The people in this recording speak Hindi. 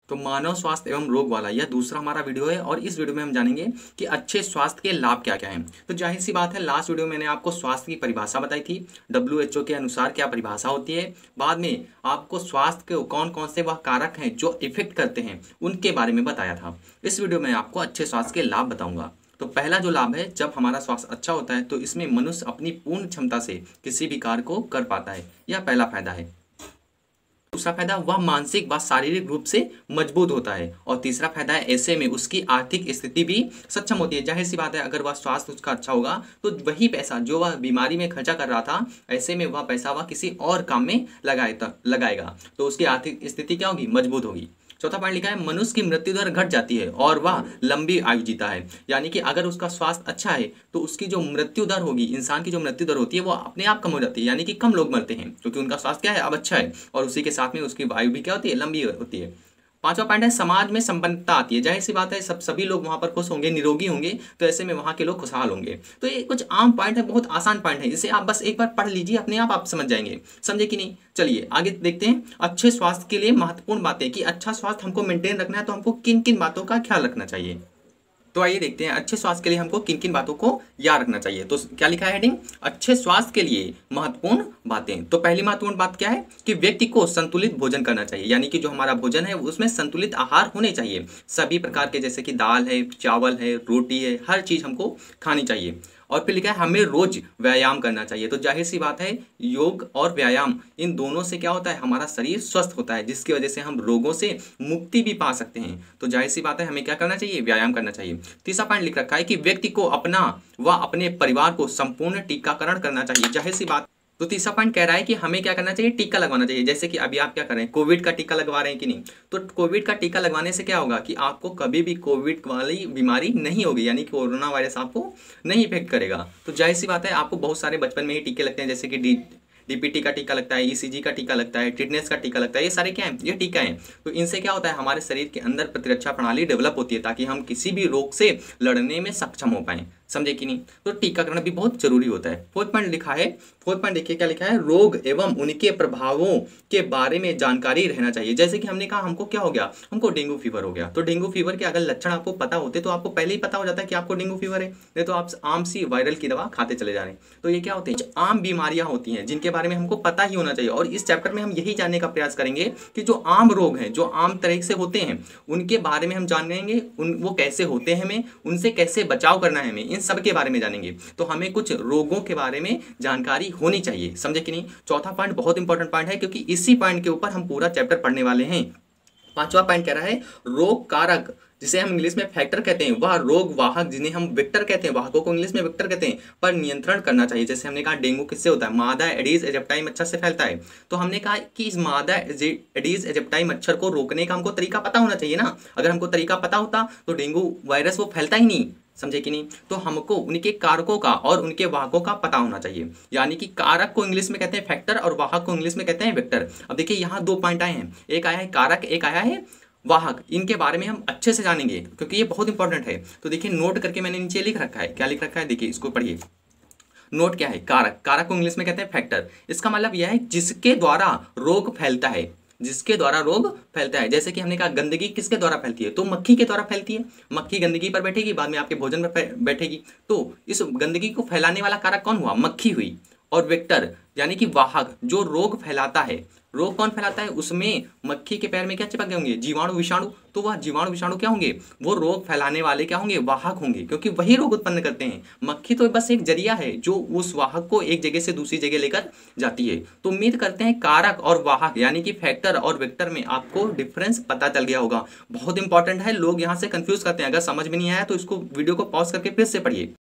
तो मानव स्वास्थ्य एवं रोग वाला यह दूसरा हमारा वीडियो है और इस वीडियो में हम जानेंगे कि अच्छे स्वास्थ्य के लाभ क्या क्या हैं। तो जाहिर सी बात है, लास्ट वीडियो में मैंने आपको स्वास्थ्य की परिभाषा बताई थी, WHO के अनुसार क्या परिभाषा होती है। बाद में आपको स्वास्थ्य के कौन कौन से वह कारक हैं जो इफेक्ट करते हैं उनके बारे में बताया था। इस वीडियो में आपको अच्छे स्वास्थ्य के लाभ बताऊंगा। तो पहला जो लाभ है, जब हमारा स्वास्थ्य अच्छा होता है तो इसमें मनुष्य अपनी पूर्ण क्षमता से किसी भी कार्य को कर पाता है। यह पहला फायदा है। दूसरा फायदा, वह मानसिक व शारीरिक रूप से मजबूत होता है। और तीसरा फायदा है, ऐसे में उसकी आर्थिक स्थिति भी सक्षम होती है। जाहिर सी बात है, अगर वह स्वास्थ्य उसका अच्छा होगा तो वही पैसा जो वह बीमारी में खर्चा कर रहा था, ऐसे में वह पैसा वह किसी और काम में लगाएगा तो उसकी आर्थिक स्थिति क्या होगी, मजबूत होगी। चौथा पॉइंट लिखा है, मनुष्य की मृत्यु दर घट जाती है और वह लंबी आयु जीता है। यानी कि अगर उसका स्वास्थ्य अच्छा है तो उसकी जो मृत्यु दर होगी, इंसान की जो मृत्यु दर होती है वो अपने आप कम हो जाती है। यानी कि कम लोग मरते हैं क्योंकि उनका स्वास्थ्य क्या है, अब अच्छा है, और उसी के साथ में उसकी आयु भी क्या होती है, लंबी होती है। पांचवा पॉइंट है, समाज में संपन्नता आती है। जाहिर सी बात है, सभी लोग वहां पर खुश होंगे, निरोगी होंगे, तो ऐसे में वहां के लोग खुशहाल होंगे। तो ये कुछ आम पॉइंट है, बहुत आसान पॉइंट है, इसे आप बस एक बार पढ़ लीजिए, अपने आप समझ जाएंगे। समझे कि नहीं? चलिए आगे देखते हैं। अच्छे स्वास्थ्य के लिए महत्वपूर्ण बातें, कि अच्छा स्वास्थ्य हमको मेंटेन रखना है तो हमको किन किन बातों का ख्याल रखना चाहिए। तो आइए देखते हैं अच्छे स्वास्थ्य के लिए हमको किन किन बातों को याद रखना चाहिए। तो क्या लिखा है हेडिंग, अच्छे स्वास्थ्य के लिए महत्वपूर्ण बातें। तो पहली महत्वपूर्ण बात क्या है कि व्यक्ति को संतुलित भोजन करना चाहिए। यानी कि जो हमारा भोजन है उसमें संतुलित आहार होने चाहिए, सभी प्रकार के, जैसे कि दाल है, चावल है, रोटी है, हर चीज हमको खानी चाहिए। और फिर लिखा है, हमें रोज व्यायाम करना चाहिए। तो जाहिर सी बात है, योग और व्यायाम, इन दोनों से क्या होता है, हमारा शरीर स्वस्थ होता है, जिसकी वजह से हम रोगों से मुक्ति भी पा सकते हैं। तो जाहिर सी बात है, हमें क्या करना चाहिए, व्यायाम करना चाहिए। तीसरा पॉइंट लिख रखा है कि व्यक्ति को अपना व अपने परिवार को संपूर्ण टीकाकरण करना चाहिए। जाहिर सी बात, तो तीसरा पॉइंट कह रहा है कि हमें क्या करना चाहिए, टीका लगवाना चाहिए। जैसे कि अभी आप क्या कर रहे हैं, कोविड का टीका लगवा रहे हैं कि नहीं। तो कोविड का टीका लगवाने से क्या होगा कि आपको कभी भी कोविड वाली बीमारी नहीं होगी, यानी कोरोना वायरस आपको नहीं इफेक्ट करेगा। तो जाहिर सी बात है, आपको बहुत सारे बचपन में ही टीके लगते हैं, जैसे कि DPT का टीका लगता है, ECG का टीका लगता है, टिटनेस का टीका लगता है। ये सारे क्या है, ये टीका है। तो इनसे क्या होता है, हमारे शरीर के अंदर प्रतिरक्षा प्रणाली डेवलप होती है, ताकि हम किसी भी रोग से लड़ने में सक्षम हो पाए। समझे कि नहीं? तो टीकाकरण भी बहुत जरूरी होता है। फोर्थ पॉइंट लिखा है, फोर्थ पॉइंट देखिए क्या लिखा है, रोग एवं उनके प्रभावों के बारे में जानकारी रहना चाहिए। जैसे कि हमने कहा, हमको क्या हो गया, हमको डेंगू फीवर हो गया। तो डेंगू फीवर के अगर लक्षण आपको पता होते तो आपको पहले ही पता हो जाता है कि आपको डेंगू फीवर है, नहीं तो आप आम सी वायरल की दवा खाते चले जा रहे हैं। तो ये क्या होते हैं, आम बीमारियां होती हैं जिनके बारे में हमको पता ही होना चाहिए। और इस चैप्टर में हम यही जानने का प्रयास करेंगे कि जो आम रोग हैं, जो आम तरह से होते हैं, उनके बारे में हम जानेंगे, वो कैसे होते हैं, हमें उनसे कैसे बचाव करना है, हमें इन सब के बारे में जानेंगे। तो हमें कुछ रोगों के बारे में जानकारी होनी चाहिए। समझे कि नहीं? चौथा पॉइंट बहुत इंपॉर्टेंट पॉइंट है, क्योंकि इसी पॉइंट के ऊपर हम पूरा चैप्टर पढ़ने वाले हैं। पांचवा पॉइंट कह रहा है, रोग कारक, जिसे हम इंग्लिश में फैक्टर कहते हैं, वह रोग वाहक, जिन्हें हम वेक्टर कहते हैं, वाहकों को इंग्लिश में वेक्टर कहते हैं, पर नियंत्रण करना चाहिए। जैसे हमने कहा, डेंगू किससे होता है, मादा एडीज एजिप्टाई मच्छर से फैलता है। तो हमने कहा कि इस मादा एडीज एजिप्टाई मच्छर को रोकने का हमको तरीका पता होना चाहिए ना। अगर हमको तरीका पता होता तो डेंगू वायरस वो फैलता ही नहीं। समझे कि नहीं? तो हमको उनके कारकों का और उनके वाहकों का पता होना चाहिए। यानी कि कारक को इंग्लिश में कहते हैं फैक्टर और वाहक को इंग्लिश में कहते हैं वेक्टर। अब देखिए, यहाँ दो पॉइंट आए हैं, एक आया है कारक, एक आया है वाहक। इनके बारे में हम अच्छे से जानेंगे क्योंकि ये बहुत इंपॉर्टेंट है। तो देखिए, नोट करके मैंने नीचे लिख रखा है, क्या लिख रखा है, देखिए इसको पढ़िए। नोट क्या है, कारक, कारक को इंग्लिश में कहते हैं फैक्टर। इसका मतलब यह है जिसके द्वारा रोग फैलता है, जिसके द्वारा रोग फैलता है। जैसे कि हमने कहा, गंदगी किसके द्वारा फैलती है, तो मक्खी के द्वारा फैलती है। मक्खी गंदगी पर बैठेगी, बाद में आपके भोजन पर बैठेगी। तो इस गंदगी को फैलाने वाला कारक कौन हुआ, मक्खी हुई। और वेक्टर यानी कि वाहक, जो रोग फैलाता है। रोग कौन फैलाता है, उसमें मक्खी के पैर में क्या चिपक गए होंगे, जीवाणु विषाणु। तो वह जीवाणु विषाणु क्या होंगे, वो रोग फैलाने वाले क्या होंगे, वाहक होंगे, क्योंकि वही रोग उत्पन्न करते हैं। मक्खी तो बस एक जरिया है जो उस वाहक को एक जगह से दूसरी जगह लेकर जाती है। तो उम्मीद करते हैं कारक और वाहक यानी कि फैक्टर और वेक्टर में आपको डिफरेंस पता चल गया होगा। बहुत इंपॉर्टेंट है, लोग यहाँ से कंफ्यूज करते हैं। अगर समझ में नहीं आया तो इसको वीडियो को पॉज करके फिर से पढ़िए।